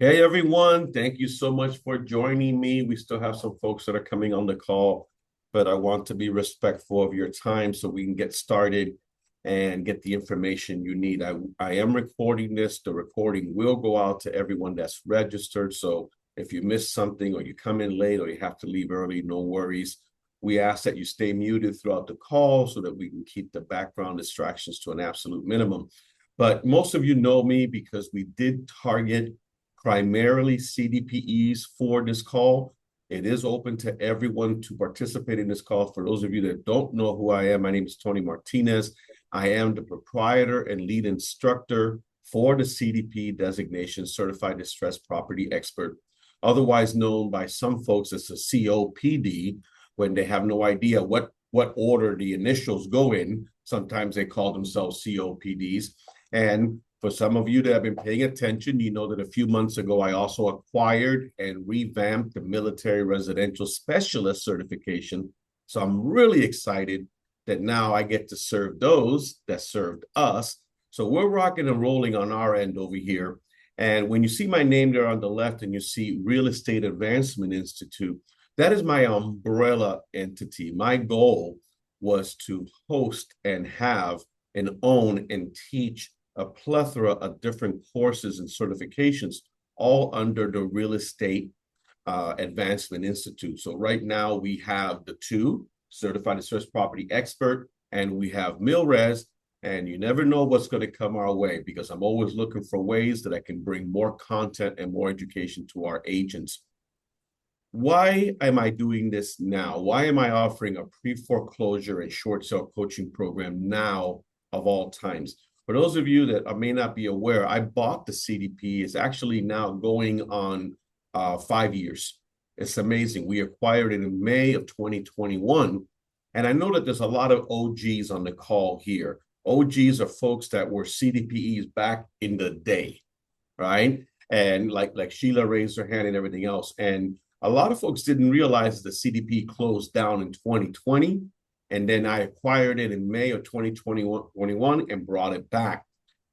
Hey everyone, thank you so much for joining me. We still have some folks that are coming on the call, but I want to be respectful of your time so we can get started and get the information you need. I am recording this. The recording will go out to everyone that's registered. So if you miss something or you come in late or you have to leave early, no worries. We ask that you stay muted throughout the call so that we can keep the background distractions to an absolute minimum. But most of you know me because we did target primarily CDPEs for this call. It is open to everyone to participate in this call. For those of you that don't know who I am, my name is Tony Martinez. I am the proprietor and lead instructor for the CDP designation, Certified Distressed Property Expert, otherwise known by some folks as a COPD, when they have no idea what order the initials go in. Sometimes they call themselves COPDs. And for some of you that have been paying attention, you know that a few months ago, I also acquired and revamped the Military Residential Specialist certification. So I'm really excited that now I get to serve those that served us. So we're rocking and rolling on our end over here. And when you see my name there on the left and you see Real Estate Advancement Institute, that is my umbrella entity. My goal was to host and have and own and teach a plethora of different courses and certifications, all under the Real Estate Advancement Institute. So right now we have the two, Certified Distressed Property Expert, and we have MilRes, and you never know what's going to come our way because I'm always looking for ways that I can bring more content and more education to our agents. Why am I doing this now? Why am I offering a pre-foreclosure and short sale coaching program now of all times? For those of you that may not be aware, I bought the CDP. It's actually now going on 5 years. It's amazing. We acquired it in May of 2021. And I know that there's a lot of OGs on the call here. OGs are folks that were CDPEs back in the day, right? And like Sheila raised her hand and everything else. And a lot of folks didn't realize the CDP closed down in 2020. And then I acquired it in May of 2021 and brought it back.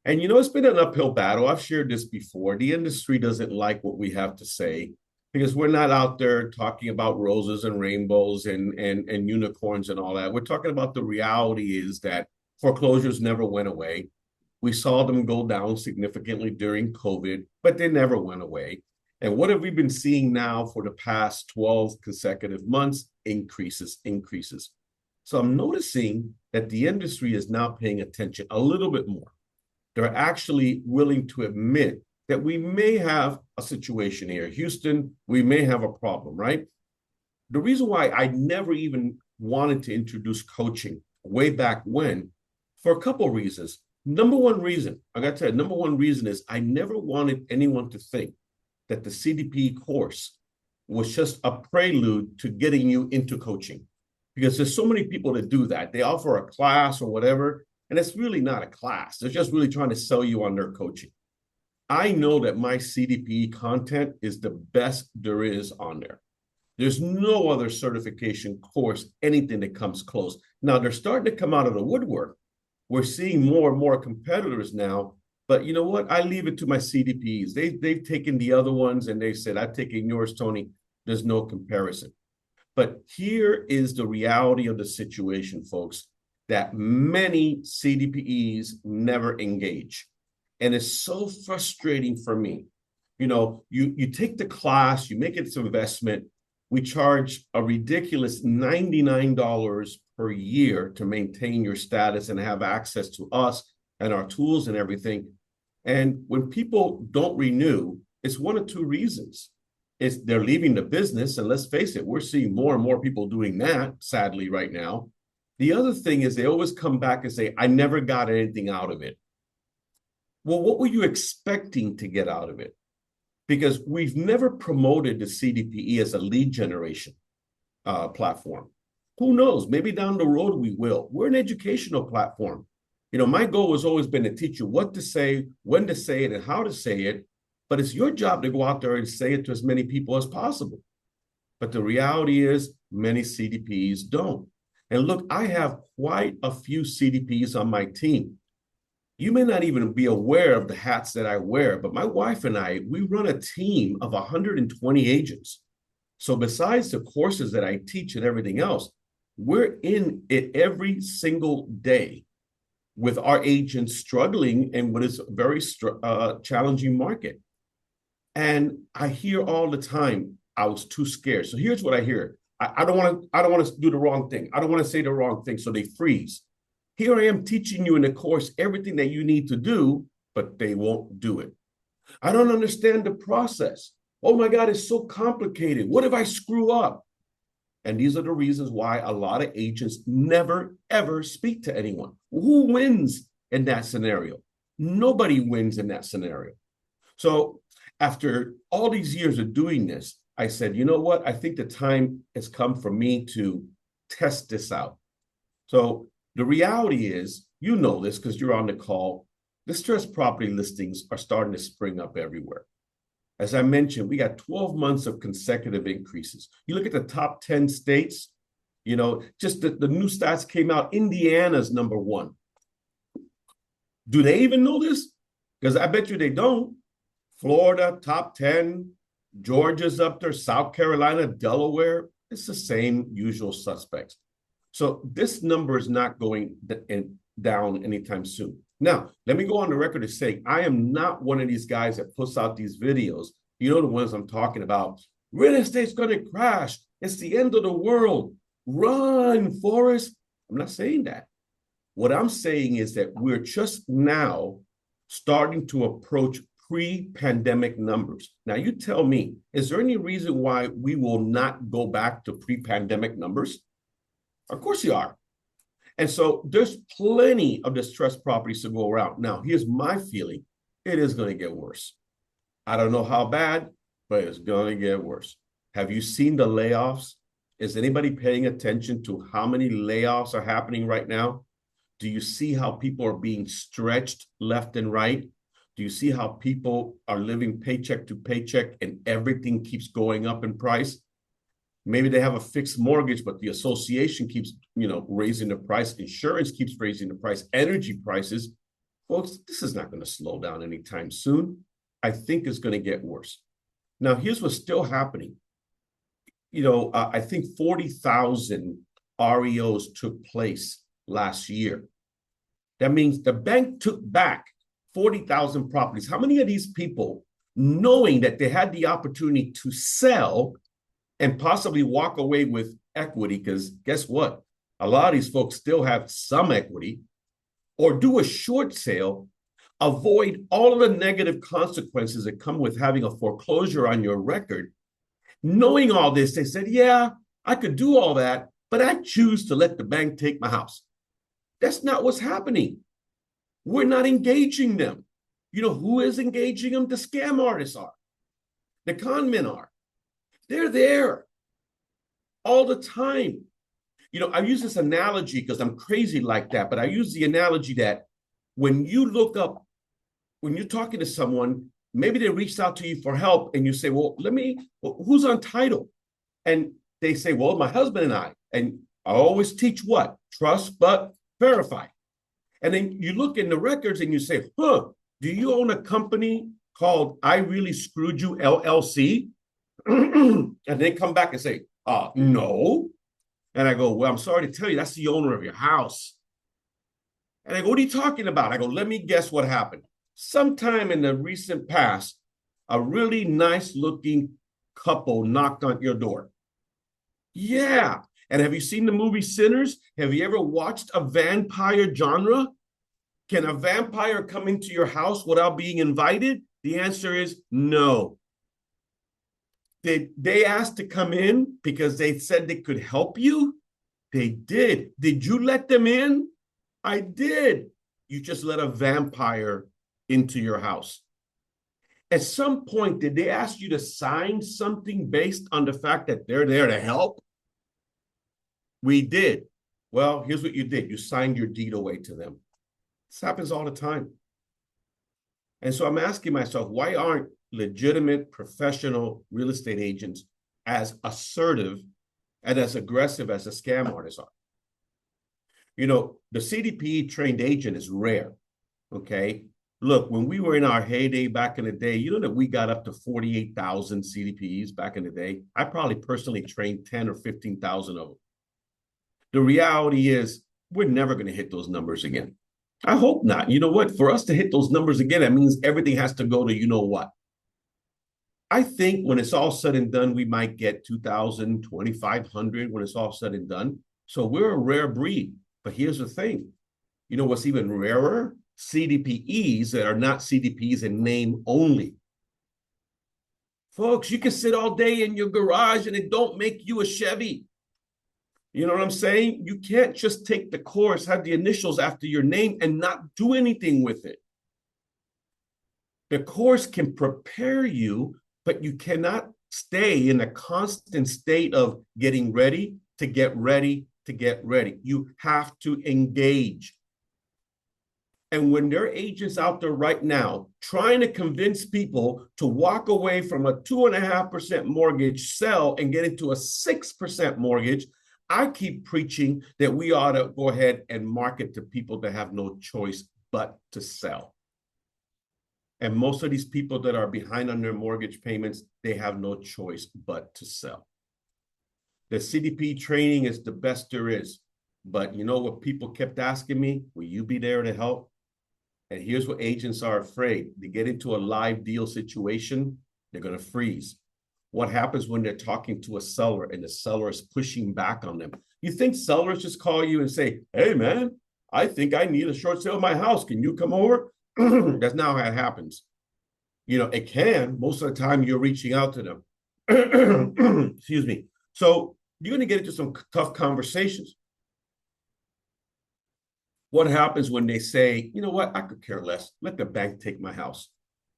And it's been an uphill battle. I've shared this before. The industry doesn't like what we have to say because we're not out there talking about roses and rainbows and unicorns and all that. We're talking about the reality is that foreclosures never went away. We saw them go down significantly during COVID, but they never went away. And what have we been seeing now for the past 12 consecutive months? Increases. So I'm noticing that the industry is now paying attention a little bit more. They're actually willing to admit that we may have a situation here. Houston, we may have a problem, right? The reason why I never even wanted to introduce coaching way back when, for a couple of reasons. Number one reason is I never wanted anyone to think that the CDP course was just a prelude to getting you into coaching. Because there's so many people that do that. They offer a class or whatever, and it's really not a class. They're just really trying to sell you on their coaching. I know that my CDP content is the best there is on there. There's no other certification course, anything that comes close. Now, they're starting to come out of the woodwork. We're seeing more and more competitors now, but you know what? I leave it to my CDPs. They've taken the other ones and they said, I've taken yours, Tony. There's no comparison. But here is the reality of the situation, folks, that many CDPEs never engage. And it's so frustrating for me. You take the class, you make it an investment. We charge a ridiculous $99 per year to maintain your status and have access to us and our tools and everything. And when people don't renew, it's one of two reasons. They're leaving the business, and let's face it, we're seeing more and more people doing that, sadly, right now. The other thing is they always come back and say, I never got anything out of it. Well, what were you expecting to get out of it? Because we've never promoted the CDPE as a lead generation platform. Who knows? Maybe down the road we will. We're an educational platform. My goal has always been to teach you what to say, when to say it, and how to say it. But it's your job to go out there and say it to as many people as possible. But the reality is many CDPs don't. And look, I have quite a few CDPs on my team. You may not even be aware of the hats that I wear, but my wife and I, we run a team of 120 agents. So besides the courses that I teach and everything else, we're in it every single day with our agents struggling in what is a very challenging market. And I hear all the time, I was too scared. So here's what I hear. I don't want to do the wrong thing. I don't want to say the wrong thing. So they freeze. Here I am teaching you in the course everything that you need to do, but they won't do it. I don't understand the process. Oh my God, it's so complicated. What if I screw up? And these are the reasons why a lot of agents never, ever speak to anyone. Who wins in that scenario? Nobody wins in that scenario. So after all these years of doing this, I said, you know what? I think the time has come for me to test this out. So the reality is, you know this because you're on the call, distressed property listings are starting to spring up everywhere. As I mentioned, we got 12 months of consecutive increases. You look at the top 10 states, you know, just the new stats came out. Indiana's number one. Do they even know this? Because I bet you they don't. Florida, top 10. Georgia's up there. South Carolina, Delaware. It's the same usual suspects. So this number is not going down anytime soon. Now, let me go on the record as saying I am not one of these guys that puts out these videos. You know the ones I'm talking about. Real estate's going to crash. It's the end of the world. Run, Forrest. I'm not saying that. What I'm saying is that we're just now starting to approach pre-pandemic numbers. Now, you tell me, is there any reason why we will not go back to pre-pandemic numbers? Of course you are. And so there's plenty of distressed properties to go around. Now, here's my feeling. It is going to get worse. I don't know how bad, but it's going to get worse. Have you seen the layoffs? Is anybody paying attention to how many layoffs are happening right now? Do you see how people are being stretched left and right? Do you see how people are living paycheck to paycheck and everything keeps going up in price? Maybe they have a fixed mortgage, but the association keeps, raising the price. Insurance keeps raising the price. Energy prices. Folks, this is not going to slow down anytime soon. I think it's going to get worse. Now, here's what's still happening. I think 40,000 REOs took place last year. That means the bank took back 40,000 properties. How many of these people, knowing that they had the opportunity to sell and possibly walk away with equity, because guess what? A lot of these folks still have some equity, or do a short sale, avoid all of the negative consequences that come with having a foreclosure on your record. Knowing all this, they said, yeah, I could do all that, but I choose to let the bank take my house. That's not what's happening. We're not engaging them. You know who is engaging them? The scam artists are. The con men are. They're there all the time. I use this analogy because I'm crazy like that, but I use the analogy that when you look up, when you're talking to someone, maybe they reached out to you for help and you say, well, who's on title? And they say, well, my husband and I. And I always teach what? Trust but verify. And then you look in the records and you say, do you own a company called I Really Screwed You, LLC? And they come back and say, no. And I go, well, I'm sorry to tell you, that's the owner of your house. And I go, what are you talking about? I go, let me guess what happened. Sometime in the recent past, a really nice looking couple knocked on your door. Yeah. And have you seen the movie Sinners? Have you ever watched a vampire genre? Can a vampire come into your house without being invited? The answer is no. Did they ask to come in because they said they could help you? They did. Did you let them in? I did. You just let a vampire into your house. At some point, did they ask you to sign something based on the fact that they're there to help? We did. Well, here's what you did. You signed your deed away to them. This happens all the time. And so I'm asking myself, why aren't legitimate professional real estate agents as assertive and as aggressive as the scam artists are? The CDPE trained agent is rare. Okay. Look, when we were in our heyday back in the day, you know that we got up to 48,000 CDPs back in the day. I probably personally trained 10 or 15,000 of them. The reality is we're never going to hit those numbers again. I hope not. You know what? For us to hit those numbers again, that means everything has to go to you know what. I think when it's all said and done, we might get 2,000, 2,500 when it's all said and done. So we're a rare breed. But here's the thing. You know what's even rarer? CDPEs that are not CDPs in name only. Folks, you can sit all day in your garage and it don't make you a Chevy. You know what I'm saying? You can't just take the course, have the initials after your name, and not do anything with it. The course can prepare you, but you cannot stay in a constant state of getting ready to get ready to get ready. You have to engage. And when there are agents out there right now trying to convince people to walk away from a 2.5% mortgage, sell, and get into a 6% mortgage, I keep preaching that we ought to go ahead and market to people that have no choice but to sell. And most of these people that are behind on their mortgage payments, they have no choice but to sell. The CDP training is the best there is. But you know what people kept asking me? Will you be there to help? And here's what agents are afraid. They get into a live deal situation, they're going to freeze. What happens when they're talking to a seller and the seller is pushing back on them? You think sellers just call you and say, hey, man, I think I need a short sale of my house. Can you come over? That's not how it happens. You know, it can. Most of the time you're reaching out to them. Excuse me. So you're going to get into some tough conversations. What happens when they say, you know what, I could care less. Let the bank take my house.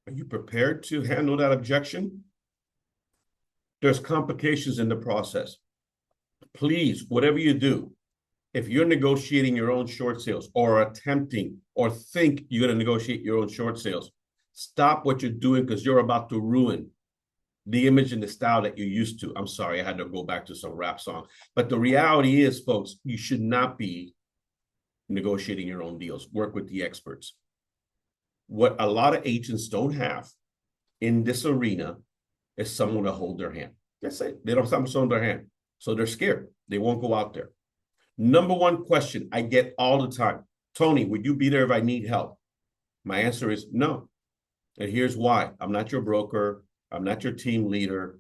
Are you prepared to handle that objection? There's complications in the process. Please, whatever you do, if you're negotiating your own short sales or attempting or think you're going to negotiate your own short sales, stop what you're doing because you're about to ruin the image and the style that you're used to. I'm sorry, I had to go back to some rap song. But the reality is, folks, you should not be negotiating your own deals. Work with the experts. What a lot of agents don't have in this arena is someone to hold their hand. That's it. They don't have someone to hold their hand. So they're scared. They won't go out there. Number one question I get all the time, Tony, would you be there if I need help? My answer is no. And here's why. I'm not your broker. I'm not your team leader.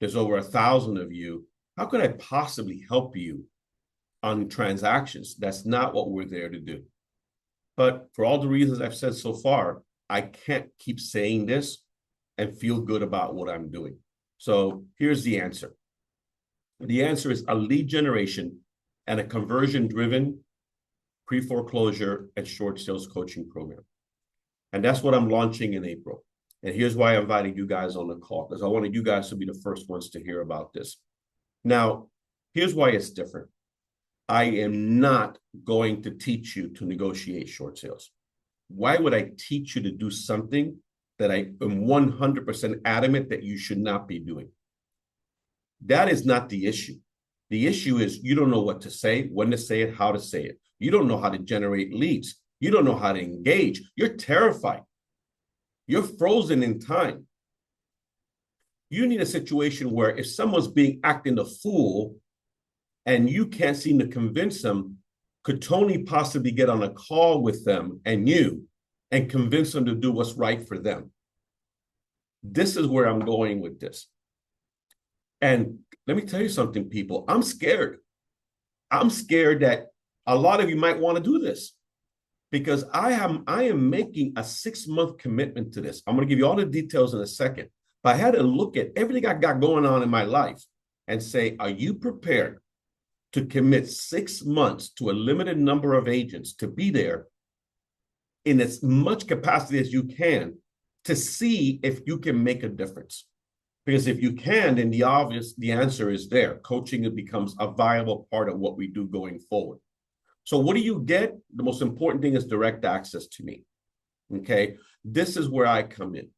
There's over 1,000 of you. How could I possibly help you on transactions? That's not what we're there to do. But for all the reasons I've said so far, I can't keep saying this and feel good about what I'm doing. So here's the answer. The answer is a lead generation and a conversion-driven pre-foreclosure and short sales coaching program. And that's what I'm launching in April. And here's why I invited you guys on the call, because I wanted you guys to be the first ones to hear about this. Now, here's why it's different. I am not going to teach you to negotiate short sales. Why would I teach you to do something that I am 100% adamant that you should not be doing? That is not the issue. The issue is you don't know what to say, when to say it, how to say it. You don't know how to generate leads. You don't know how to engage. You're terrified. You're frozen in time. You need a situation where if someone's acting a fool and you can't seem to convince them, could Tony possibly get on a call with them and you and convince them to do what's right for them? This is where I'm going with this. And let me tell you something, people. I'm scared. I'm scared that a lot of you might want to do this because I am making a 6-month commitment to this. I'm going to give you all the details in a second. But I had to look at everything I got going on in my life and say, are you prepared to commit 6 months to a limited number of agents to be there in as much capacity as you can to see if you can make a difference? Because if you can, then the answer is there. Coaching, it becomes a viable part of what we do going forward. So what do you get? The most important thing is direct access to me. Okay. This is where I come in.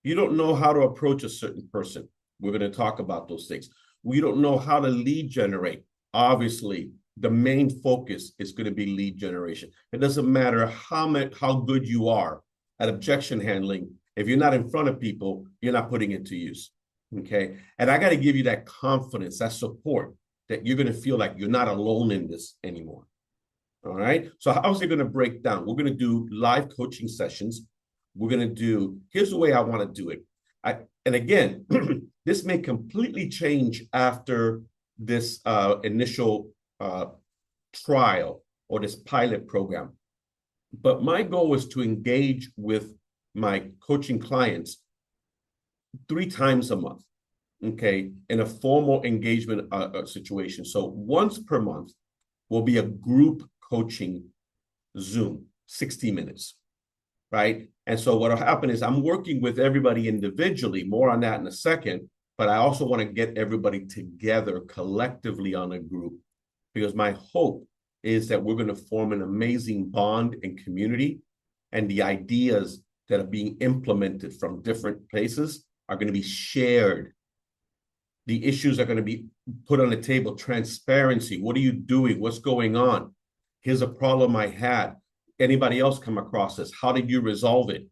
You don't know how to approach a certain person. We're going to talk about those things. We don't know how to lead generate. Obviously, the main focus is going to be lead generation. It doesn't matter how good you are at objection handling. If you're not in front of people, you're not putting it to use. Okay. And I got to give you that confidence, that support, that you're going to feel like you're not alone in this anymore. All right. So how's it going to break down? We're going to do live coaching sessions. We're going to do, here's the way I want to do it. And again, this may completely change after this initial trial or this pilot program. But my goal is to engage with my coaching clients 3 times a month, okay, in a formal engagement situation. So once per month will be a group coaching Zoom, 60 minutes, right? And so what will happen is I'm working with everybody individually, more on that in a second, but I also want to get everybody together collectively on a group, because my hope is that we're going to form an amazing bond and community, and the ideas that are being implemented from different places are going to be shared. The issues are going to be put on the table. Transparency. What are you doing? What's going on? Here's a problem I had. Anybody else come across this? How did you resolve it?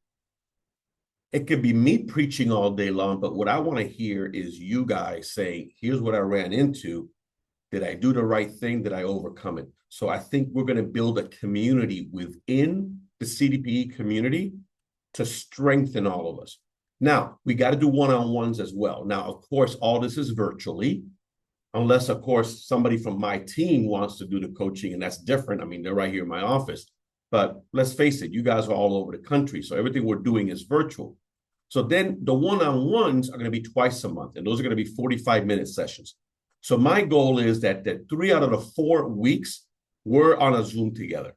It could be me preaching all day long, but what I want to hear is you guys saying, here's what I ran into. Did I do the right thing? Did I overcome it? So I think we're going to build a community within the CDPE community to strengthen all of us. Now, we got to do one-on-ones as well. Now, of course, all this is virtually, unless, of course, somebody from my team wants to do the coaching, and that's different. I mean, they're right here in my office. But let's face it, you guys are all over the country, so everything we're doing is virtual. So then the one-on-ones are going to be twice a month, and those are going to be 45-minute sessions. So my goal is that 3 out of the 4 weeks, we're on a Zoom together.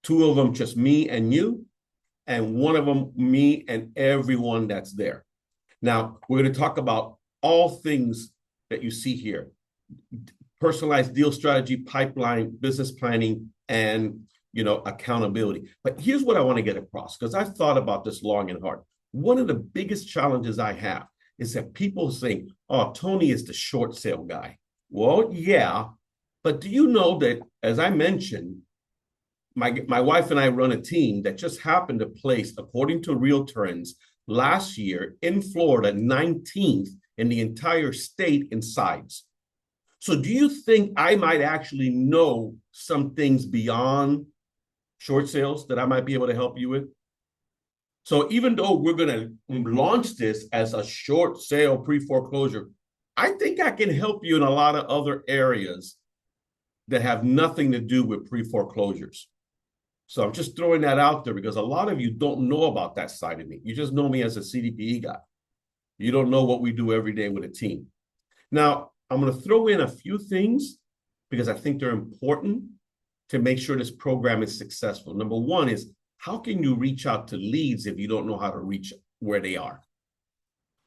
2 of them, just me and you, and 1 of them, me and everyone that's there. Now, we're going to talk about all things that you see here: personalized deal strategy, pipeline, business planning, and accountability. But here's what I want to get across, because I've thought about this long and hard. One of the biggest challenges I have is that people think, oh, Tony is the short sale guy. Well, yeah, but do you know that, as I mentioned, my wife and I run a team that just happened to place, according to Real Trends, last year in Florida, 19th in the entire state in sides. So do you think I might actually know some things beyond short sales that I might be able to help you with? So even though we're going to launch this as a short sale pre-foreclosure, I think I can help you in a lot of other areas that have nothing to do with pre-foreclosures. So I'm just throwing that out there because a lot of you don't know about that side of me. You just know me as a CDPE guy. You don't know what we do every day with a team. Now, I'm going to throw in a few things because I think they're important to make sure this program is successful. Number one is, how can you reach out to leads if you don't know how to reach where they are?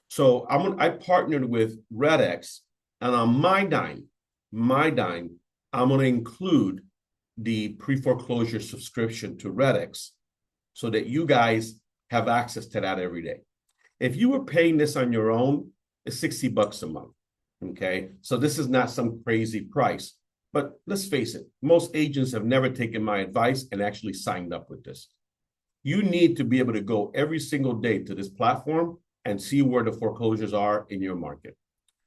So I partnered with REAI, and on my dime, I'm going to include the pre-foreclosure subscription to REAI so that you guys have access to that every day. If you were paying this on your own, it's $60 a month. Okay, so this is not some crazy price. But let's face it, most agents have never taken my advice and actually signed up with this. You need to be able to go every single day to this platform and see where the foreclosures are in your market.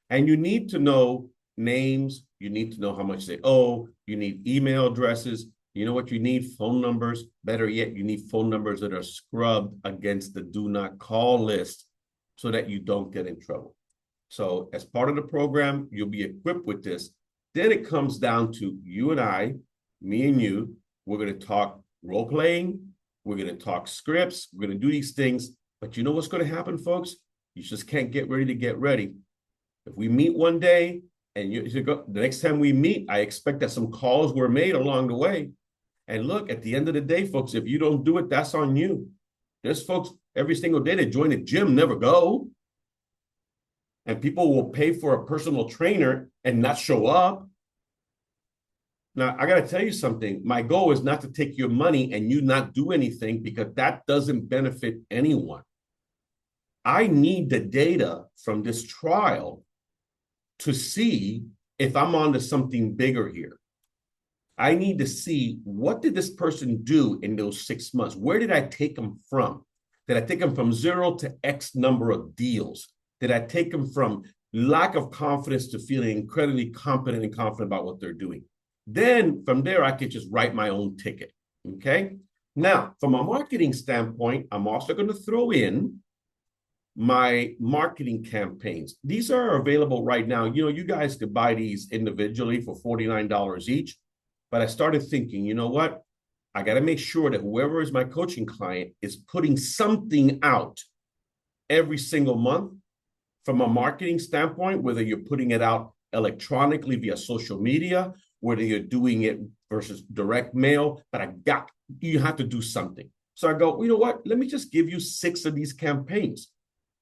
And you need to know names. You need to know how much they owe. You need email addresses. You know what you need? Phone numbers. Better yet, you need phone numbers that are scrubbed against the do not call list so that you don't get in trouble. So as part of the program, you'll be equipped with this. Then it comes down to you and I, me and you. We're going to talk role playing. We're going to talk scripts. We're going to do these things. But you know what's going to happen, folks? You just can't get ready to get ready. If we meet one day and the next time we meet, I expect that some calls were made along the way. And look, at the end of the day, folks, if you don't do it, that's on you. There's folks every single day that join the gym, never go. And people will pay for a personal trainer and not show up. Now, I got to tell you something. My goal is not to take your money and you not do anything, because that doesn't benefit anyone. I need the data from this trial to see if I'm onto something bigger here. I need to see, what did this person do in those 6 months? Where did I take them from? Did I take them from 0 to X number of deals? Did I take them from lack of confidence to feeling incredibly competent and confident about what they're doing? Then from there, I could just write my own ticket. Okay. Now, from a marketing standpoint, I'm also going to throw in my marketing campaigns. These are available right now. You guys could buy these individually for $49 each. But I started thinking, you know what? I got to make sure that whoever is my coaching client is putting something out every single month from a marketing standpoint, whether you're putting it out electronically via social media, whether you're doing it versus direct mail, but you have to do something. So I go, you know what? Let me just give you 6 of these campaigns.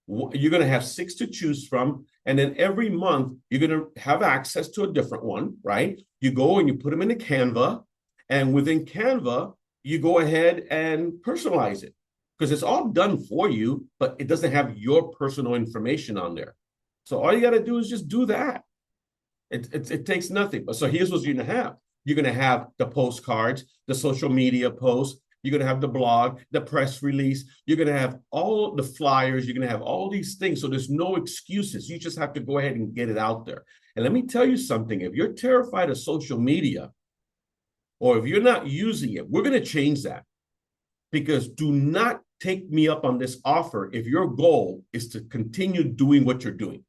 You're going to have 6 to choose from. And then every month, you're going to have access to a different one, right? You go and you put them into Canva. And within Canva, you go ahead and personalize it because it's all done for you, but it doesn't have your personal information on there. So all you got to do is just do that. It takes nothing. But so here's what you're going to have. You're going to have the postcards, the social media posts. You're going to have the blog, the press release. You're going to have all the flyers. You're going to have all these things. So there's no excuses. You just have to go ahead and get it out there. And let me tell you something. If you're terrified of social media, or if you're not using it, we're going to change that. Because do not take me up on this offer if your goal is to continue doing what you're doing.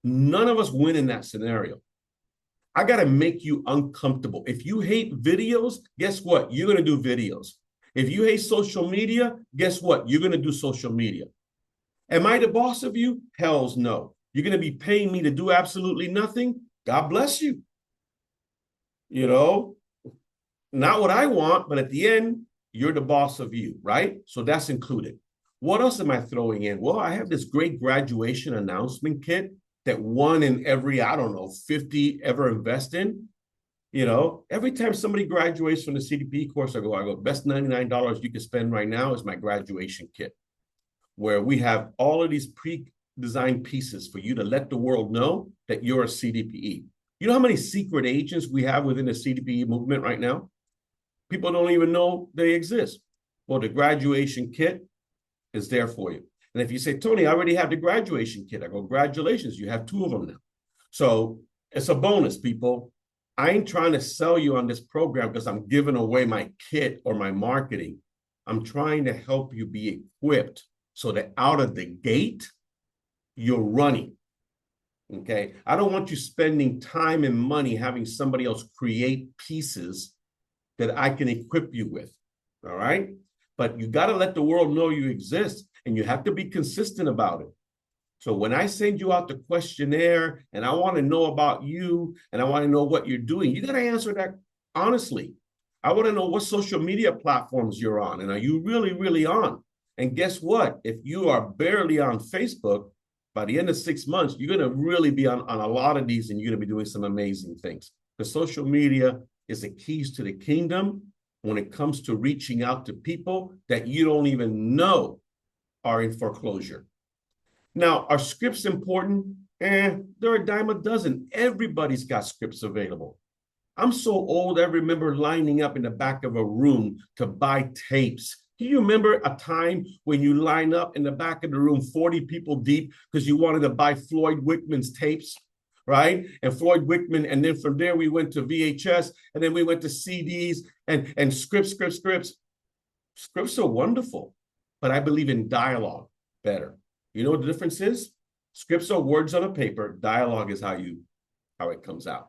None of us win in that scenario. I got to make you uncomfortable. If you hate videos, guess what? You're going to do videos. If you hate social media, guess what? You're going to do social media. Am I the boss of you? Hells no. You're going to be paying me to do absolutely nothing? God bless you. Not what I want, but at the end, you're the boss of you, right? So that's included. What else am I throwing in? Well, I have this great graduation announcement kit that one in every, 50 ever invest in. Every time somebody graduates from the CDP course, I go, best $99 you can spend right now is my graduation kit, where we have all of these pre-designed pieces for you to let the world know that you're a CDPE. You know how many secret agents we have within the CDPE movement right now? People don't even know they exist. Well, the graduation kit is there for you. And if you say, Tony, I already have the graduation kit, I go, congratulations, you have 2 of them now. So it's a bonus, people. I ain't trying to sell you on this program because I'm giving away my kit or my marketing. I'm trying to help you be equipped so that out of the gate, you're running. Okay. I don't want you spending time and money having somebody else create pieces that I can equip you with. All right. But you got to let the world know you exist, and you have to be consistent about it. So when I send you out the questionnaire and I want to know about you and I want to know what you're doing, you got to answer that honestly. I want to know what social media platforms you're on, and are you really, really on? And guess what? If you are barely on Facebook, by the end of 6 months, you're going to really be on a lot of these, and you're going to be doing some amazing things. Because social media is the keys to the kingdom when it comes to reaching out to people that you don't even know are in foreclosure. Now, are scripts important? They're a dime a dozen. Everybody's got scripts available. I'm so old, I remember lining up in the back of a room to buy tapes. Do you remember a time when you line up in the back of the room, 40 people deep, because you wanted to buy Floyd Wickman's tapes, right? And Floyd Wickman, and then from there we went to VHS, and then we went to CDs and scripts. Scripts are wonderful, but I believe in dialogue better. You know what the difference is? Scripts are words on a paper. Dialogue is how it comes out.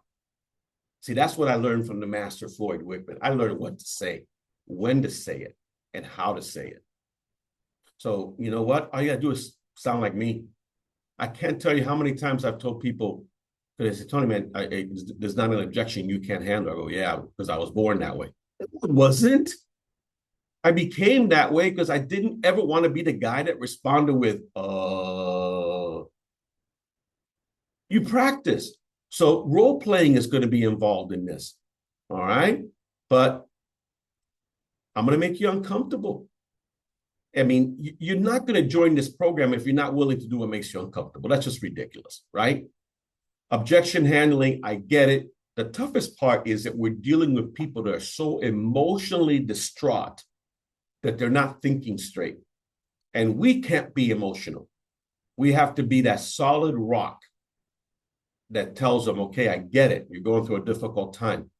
See, that's what I learned from the master Floyd Wickman. I learned what to say, when to say it, and how to say it. So you know what? All you gotta do is sound like me. I can't tell you how many times I've told people, because they say, Tony, man, there's not an objection you can't handle. I go, yeah, because I was born that way. It wasn't. I became that way because I didn't ever want to be the guy that responded with, you practice. So role playing is going to be involved in this. All right. But I'm going to make you uncomfortable. I mean, you're not going to join this program if you're not willing to do what makes you uncomfortable. That's just ridiculous, right? Objection handling, I get it. The toughest part is that we're dealing with people that are so emotionally distraught that they're not thinking straight. And we can't be emotional. We have to be that solid rock that tells them, okay, I get it. You're going through a difficult time,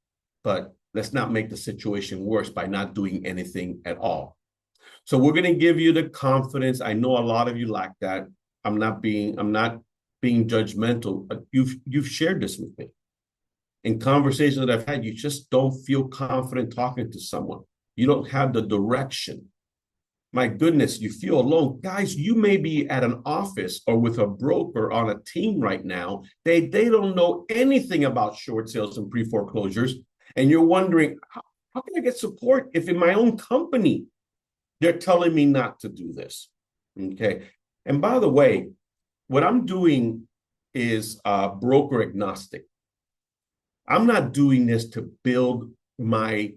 but let's not make the situation worse by not doing anything at all. So we're going to give you the confidence. I know a lot of you lack that. I'm not being judgmental. You've shared this with me. In conversations that I've had, you just don't feel confident talking to someone. You don't have the direction. My goodness, you feel alone. Guys, you may be at an office or with a broker on a team right now. They don't know anything about short sales and pre-foreclosures. And you're wondering, how can I get support if in my own company, they're telling me not to do this? Okay. And by the way, what I'm doing is broker agnostic. I'm not doing this to build my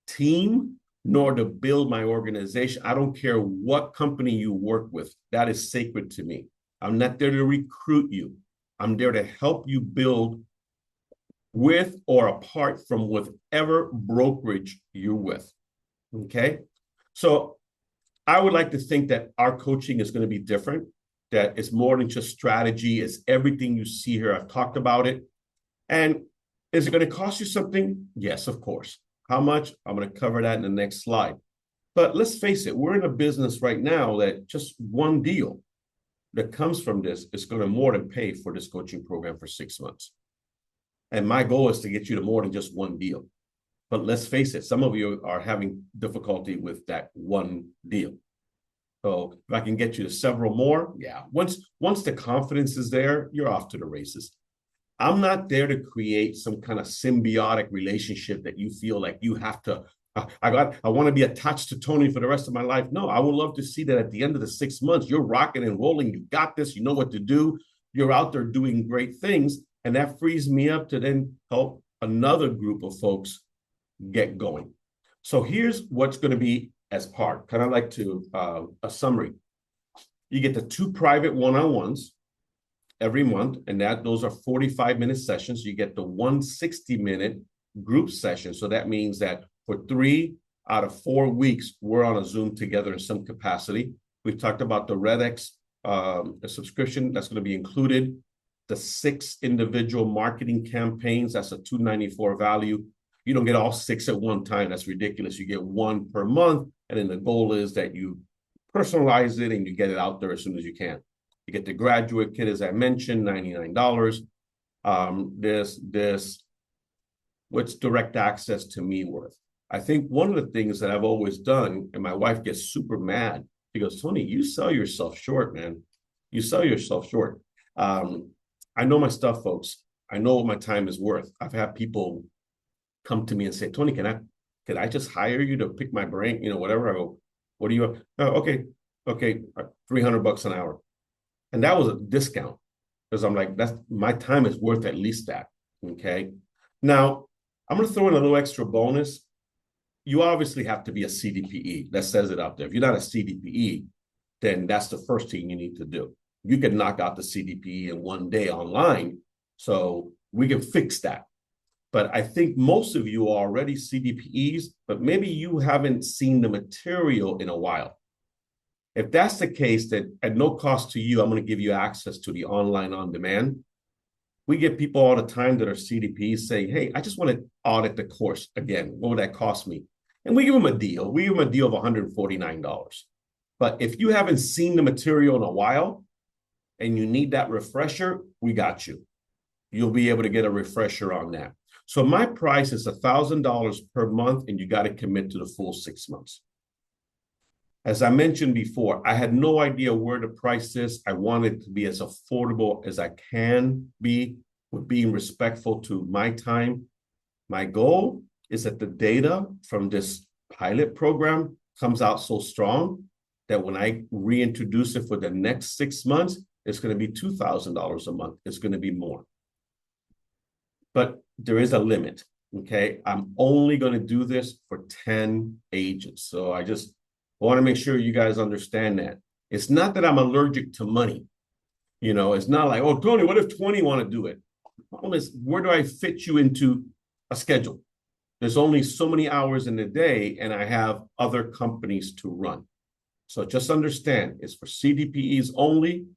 team nor to build my organization. I don't care what company you work with. That is sacred to me. I'm not there to recruit you. I'm there to help you build with or apart from whatever brokerage you're with. Okay? So I would like to think that our coaching is going to be different, that it's more than just strategy. It's everything you see here. I've talked about it. And is it going to cost you something? Yes, of course. How much? I'm going to cover that in the next slide. But let's face it, we're in a business right now that just one deal that comes from this is going to more than pay for this coaching program for 6 months. And my goal is to get you to more than just one deal. But let's face it, some of you are having difficulty with that one deal. So if I can get you to several more, yeah. Once the confidence is there, you're off to the races. I'm not there to create some kind of symbiotic relationship that you feel like you have to, I want to be attached to Tony for the rest of my life. No, I would love to see that at the end of the 6 months, you're rocking and rolling. You got this. You know what to do. You're out there doing great things. And that frees me up to then help another group of folks get going. So here's what's going to be as part, kind of like to a summary. You get the 2 private one-on-ones every month, and those are 45-minute sessions. You get the 160-minute group session. So that means that for 3 out of 4 weeks, we're on a Zoom together in some capacity. We've talked about the REDX subscription that's going to be included, the 6 individual marketing campaigns. That's a $294 value. You don't get all 6 at one time. That's ridiculous. You get 1 per month. And then the goal is that you personalize it and you get it out there as soon as you can. You get the graduate kit, as I mentioned, $99. What's direct access to me worth? I think one of the things that I've always done, and my wife gets super mad, she goes, Tony, you sell yourself short, man. You sell yourself short. I know my stuff, folks. I know what my time is worth. I've had people come to me and say, Tony, can I just hire you to pick my brain? Whatever. I go, what do you? Oh, okay, $300 an hour. And that was a discount because I'm like, that's my time is worth at least that. Okay. Now I'm going to throw in a little extra bonus. You obviously have to be a CDPE. That says it out there. If you're not a CDPE, then that's the first thing you need to do. You can knock out the CDPE in one day online. So we can fix that. But I think most of you are already CDPEs, but maybe you haven't seen the material in a while. If that's the case, that at no cost to you, I'm going to give you access to the online on demand. We get people all the time that are CDPs saying, hey, I just want to audit the course again. What would that cost me? And we give them a deal. We give them a deal of $149. But if you haven't seen the material in a while and you need that refresher, we got you. You'll be able to get a refresher on that. So my price is $1,000 per month, and you got to commit to the full 6 months. As I mentioned before, I had no idea where to price this. I wanted to be as affordable as I can be with being respectful to my time. My goal is that the data from this pilot program comes out so strong that when I reintroduce it for the next 6 months, it's going to be $2,000 a month. It's going to be more. But there is a limit, okay? I'm only going to do this for 10 agents. So I want to make sure you guys understand that. It's not that I'm allergic to money. It's not like, oh, Tony, what if 20 want to do it? problem is, where do I fit you into a schedule? There's only so many hours in the day, and I have other companies to run. So just understand, it's for CDPEs only.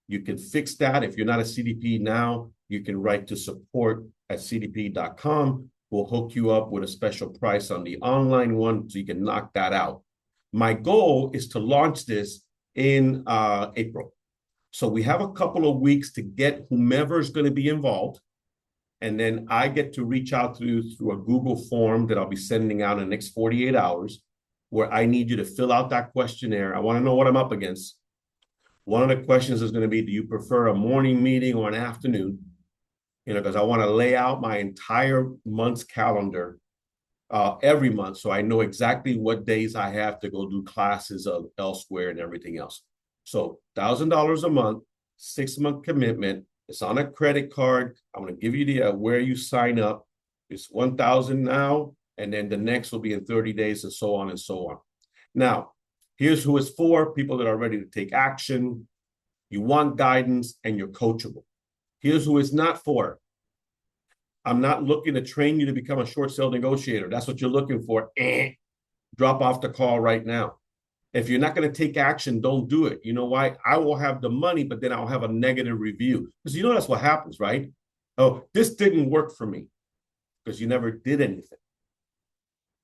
You can fix that. If you're not a CDP now, you can write to support@cdp.com. We'll hook you up with a special price on the online one so you can knock that out. My goal is to launch this in April. So we have a couple of weeks to get whomever is going to be involved. And then I get to reach out to you through a Google form that I'll be sending out in the next 48 hours, where I need you to fill out that questionnaire. I want to know what I'm up against. One of the questions is going to be, do you prefer a morning meeting or an afternoon? Because I want to lay out my entire month's calendar every month, so I know exactly what days I have to go do classes elsewhere and everything else. So $1,000 a month, 6-month commitment. It's on a credit card. I'm going to give you the where you sign up. It's $1,000 now, and then the next will be in 30 days, and so on and so on. Now, here's who it's for: people that are ready to take action, you want guidance, and you're coachable. Here's who it's not for. I'm not looking to train you to become a short sale negotiator. That's what you're looking for. Drop off the call right now. If you're not going to take action, don't do it. You know why? I will have the money, but then I'll have a negative review. Because that's what happens, right? Oh, this didn't work for me because you never did anything.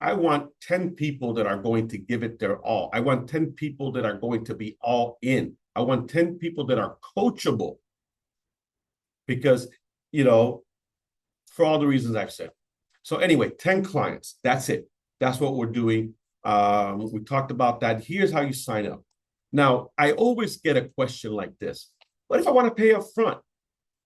I want 10 people that are going to give it their all. I want 10 people that are going to be all in. I want 10 people that are coachable. Because, for all the reasons I've said. So anyway, 10 clients. That's it. That's what we're doing. We talked about that. Here's how you sign up. Now, I always get a question like this. What if I want to pay up front?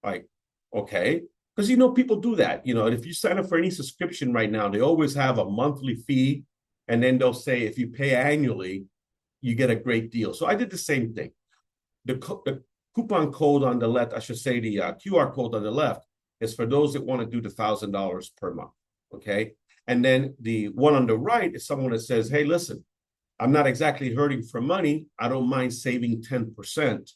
Like, okay. Because, people do that. If you sign up for any subscription right now, they always have a monthly fee. And then they'll say, if you pay annually, you get a great deal. So I did the same thing. The coupon code on the left, I should say the QR code on the left, is for those that want to do the $1,000 per month, okay? And then the one on the right is someone that says, hey, listen, I'm not exactly hurting for money. I don't mind saving 10%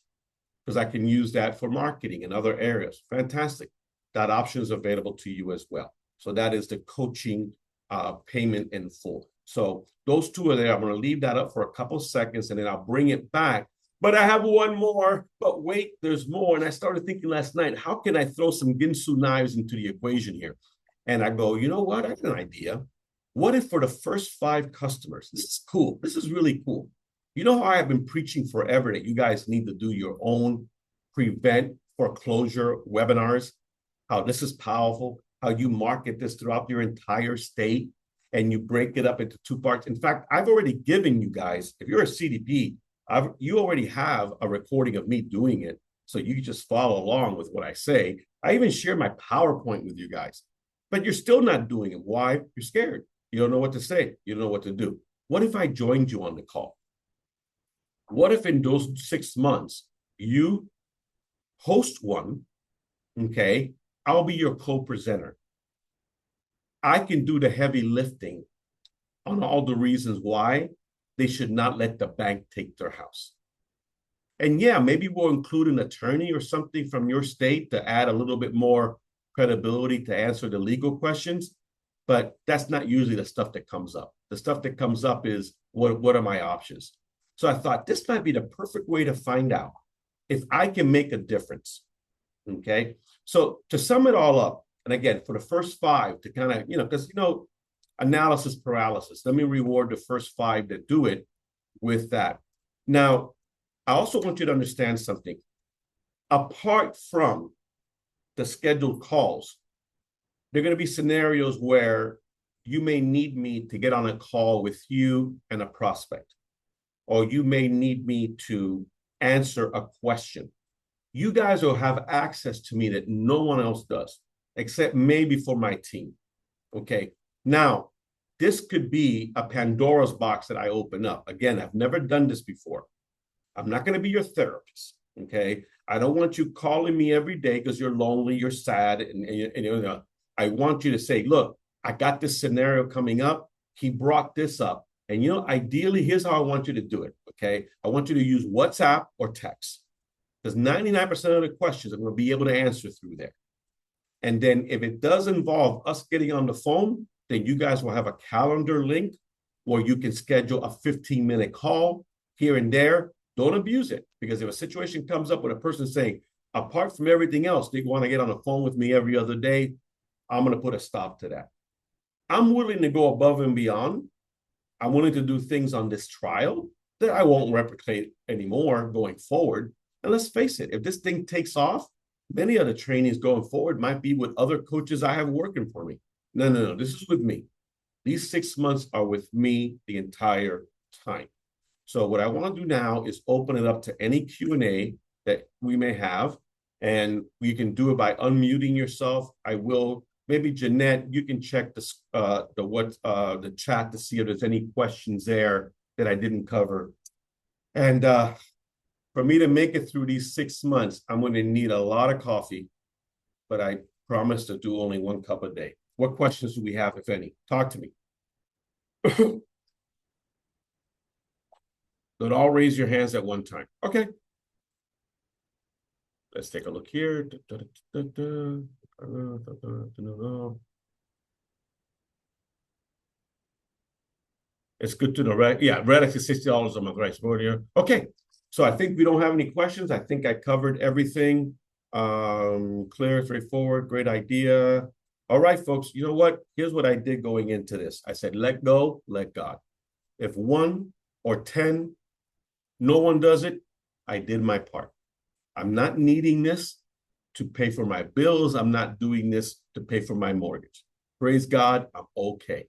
because I can use that for marketing in other areas. Fantastic. That option is available to you as well. So that is the coaching payment in full. So those two are there. I'm going to leave that up for a couple of seconds, and then I'll bring it back. But I have one more, but wait, there's more. And I started thinking last night, how can I throw some Ginsu knives into the equation here? And I go, you know what? I have an idea. What if for the first 5 customers, this is cool. This is really cool. You know how I have been preaching forever that you guys need to do your own prevent foreclosure webinars, how this is powerful, how you market this throughout your entire state, and you break it up into 2 parts. In fact, I've already given you guys, if you're a CDP, you already have a recording of me doing it, so you just follow along with what I say. I even share my PowerPoint with you guys, but you're still not doing it. Why? You're scared. You don't know what to say. You don't know what to do. What if I joined you on the call? What if in those 6 months, you host one, okay? I'll be your co-presenter. I can do the heavy lifting on all the reasons why they should not let the bank take their house. And yeah, maybe we'll include an attorney or something from your state to add a little bit more credibility to answer the legal questions, but that's not usually the stuff that comes up. The stuff that comes up is, what are my options? So I thought this might be the perfect way to find out if I can make a difference, okay? So to sum it all up, and again, for the first 5 to kind of, because, analysis paralysis. Let me reward the first 5 that do it with that. Now, I also want you to understand something. Apart from the scheduled calls, there are going to be scenarios where you may need me to get on a call with you and a prospect, or you may need me to answer a question. You guys will have access to me that no one else does, except maybe for my team, okay? Now, this could be a Pandora's box that I open up. Again, I've never done this before. I'm not going to be your therapist, okay? I don't want you calling me every day because you're lonely, you're sad, and I want you to say, look, I got this scenario coming up. He brought this up. And, ideally, here's how I want you to do it, okay? I want you to use WhatsApp or text, because 99% of the questions I'm going to be able to answer through there. And then if it does involve us getting on the phone, then you guys will have a calendar link where you can schedule a 15-minute call here and there. Don't abuse it, because if a situation comes up with a person saying, apart from everything else, they want to get on the phone with me every other day, I'm going to put a stop to that. I'm willing to go above and beyond. I'm willing to do things on this trial that I won't replicate anymore going forward. And let's face it, if this thing takes off, many of the trainings going forward might be with other coaches I have working for me. No. This is with me. These 6 months are with me the entire time. So what I want to do now is open it up to any Q&A that we may have. And you can do it by unmuting yourself. I will, maybe Jeanette, you can check the chat to see if there's any questions there that I didn't cover. And for me to make it through these 6 months, I'm going to need a lot of coffee, but I promise to do only 1 cup a day. What questions do we have, if any? Talk to me. Don't all raise your hands at one time. Okay. Let's take a look here. It's good to know, right? Yeah, Redux is $60 a month, right? Okay. So I think we don't have any questions. I think I covered everything. Clear, straightforward, great idea. All right, folks, you know what? Here's what I did going into this. I said, let go, let God. If 1 or 10, no one does it, I did my part. I'm not needing this to pay for my bills. I'm not doing this to pay for my mortgage. Praise God, I'm okay.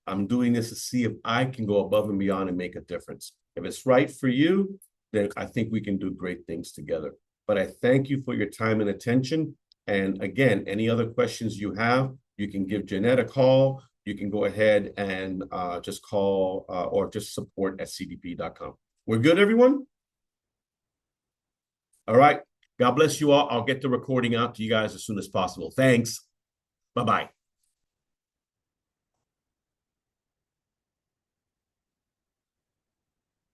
I'm doing this to see if I can go above and beyond and make a difference. If it's right for you, then I think we can do great things together. But I thank you for your time and attention. And again, any other questions you have, you can give Jeanette a call. You can go ahead and just call or just support@cdp.com. We're good, everyone? All right. God bless you all. I'll get the recording out to you guys as soon as possible. Thanks. Bye-bye.